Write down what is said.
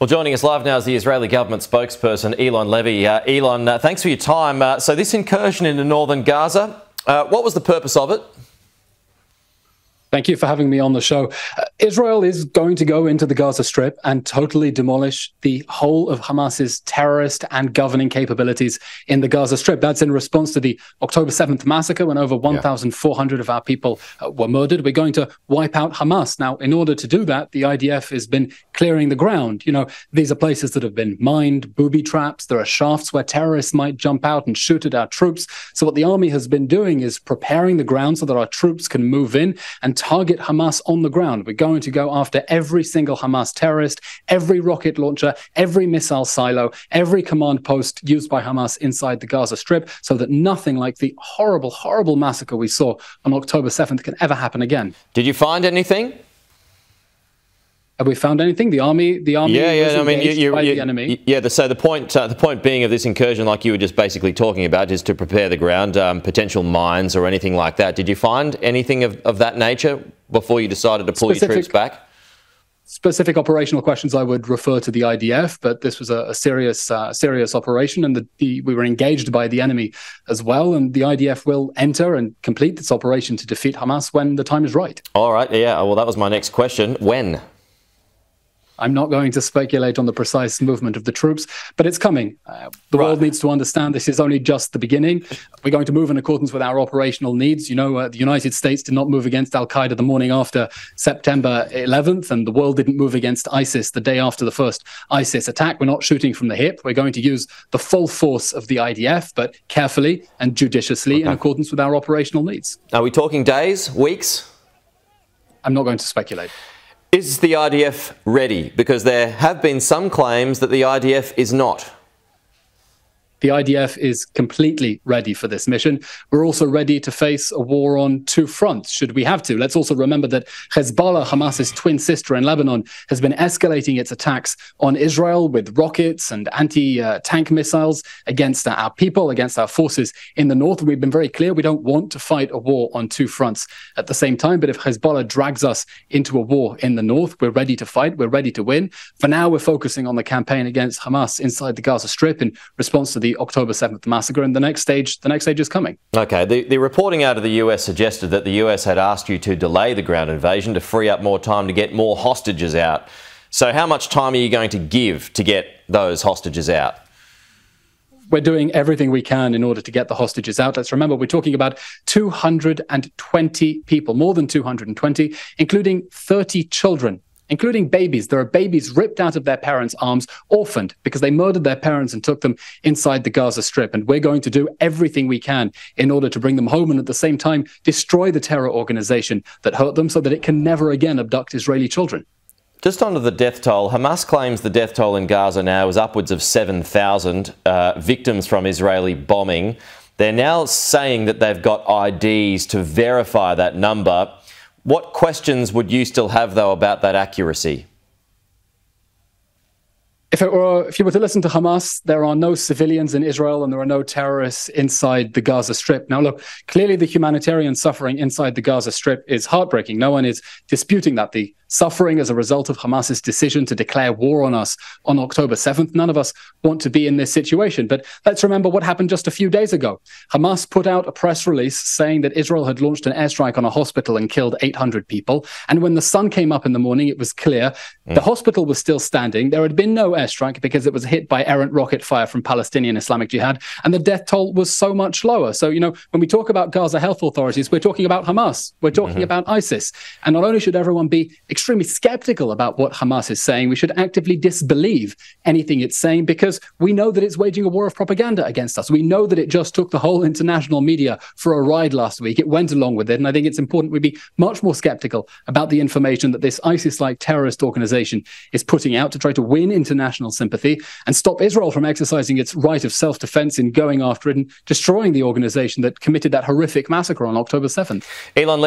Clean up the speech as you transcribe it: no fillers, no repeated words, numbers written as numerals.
Well, joining us live now is the Israeli government spokesperson, Eylon Levy. Eylon, thanks for your time. So this incursion into northern Gaza, what was the purpose of it? Thank you for having me on the show. Israel is going to go into the Gaza Strip and totally demolish the whole of Hamas's terrorist and governing capabilities in the Gaza Strip. That's in response to the October 7th massacre when over 1,400 of our people were murdered. We're going to wipe out Hamas. Now, in order to do that, the IDF has been clearing the ground. You know, these are places that have been mined, booby traps. There are shafts where terrorists might jump out and shoot at our troops. So what the army has been doing is preparing the ground so that our troops can move in and target Hamas on the ground. We're going to go after every single Hamas terrorist, every rocket launcher, every missile silo, every command post used by Hamas inside the Gaza Strip, so that nothing like the horrible, horrible massacre we saw on October 7th can ever happen again. Did you find anything? Have we found anything? The army was engaged by the enemy. So the point being of this incursion, like you were just basically talking about, is to prepare the ground, potential mines or anything like that. Did you find anything of that nature before you decided to pull your troops back? Specific operational questions I would refer to the IDF, but this was a serious operation, and we were engaged by the enemy as well, and the IDF will enter and complete this operation to defeat Hamas when the time is right. All right, yeah, well, that was my next question. When? I'm not going to speculate on the precise movement of the troops, but it's coming. The world needs to understand this is only just the beginning. We're going to move in accordance with our operational needs. You know, the United States did not move against al-Qaeda the morning after September 11th, and the world didn't move against ISIS the day after the first ISIS attack. We're not shooting from the hip. We're going to use the full force of the IDF, but carefully and judiciously in accordance with our operational needs. Are we talking days, weeks? I'm not going to speculate. Is the IDF ready? Because there have been some claims that the IDF is not. The IDF is completely ready for this mission. We're also ready to face a war on two fronts, should we have to. Let's also remember that Hezbollah, Hamas's twin sister in Lebanon, has been escalating its attacks on Israel with rockets and anti-tank missiles against our people, against our forces in the north. And we've been very clear we don't want to fight a war on two fronts at the same time. But if Hezbollah drags us into a war in the north, we're ready to fight, we're ready to win. For now, we're focusing on the campaign against Hamas inside the Gaza Strip in response to the October 7th massacre, and the next stage is coming. Okay, the reporting out of the US suggested that the US had asked you to delay the ground invasion to free up more time to get more hostages out. So how much time are you going to give to get those hostages out? We're doing everything we can in order to get the hostages out. Let's remember, we're talking about 220 people, more than 220, including 30 children. Including babies. There are babies ripped out of their parents' arms, orphaned, because they murdered their parents and took them inside the Gaza Strip. And we're going to do everything we can in order to bring them home and at the same time destroy the terror organization that hurt them so that it can never again abduct Israeli children. Just onto the death toll, Hamas claims the death toll in Gaza now is upwards of 7,000 victims from Israeli bombing. They're now saying that they've got IDs to verify that number. What questions would you still have, though, about that accuracy? If you were to listen to Hamas, there are no civilians in Israel and there are no terrorists inside the Gaza Strip. Now, look, clearly the humanitarian suffering inside the Gaza Strip is heartbreaking. No one is disputing that. The suffering as a result of Hamas's decision to declare war on us on October 7th. None of us want to be in this situation. But let's remember what happened just a few days ago. Hamas put out a press release saying that Israel had launched an airstrike on a hospital and killed 800 people. And when the sun came up in the morning, it was clear the hospital was still standing. There had been no airstrike because it was hit by errant rocket fire from Palestinian Islamic Jihad. And the death toll was so much lower. So, you know, when we talk about Gaza health authorities, we're talking about Hamas. We're talking about ISIS. And not only should everyone be extremely skeptical about what Hamas is saying, we should actively disbelieve anything it's saying, because we know that it's waging a war of propaganda against us. We know that it just took the whole international media for a ride last week. It went along with it. And I think it's important we be much more skeptical about the information that this ISIS-like terrorist organization is putting out to try to win international sympathy and stop Israel from exercising its right of self-defense in going after it and destroying the organization that committed that horrific massacre on October 7th. Eylon,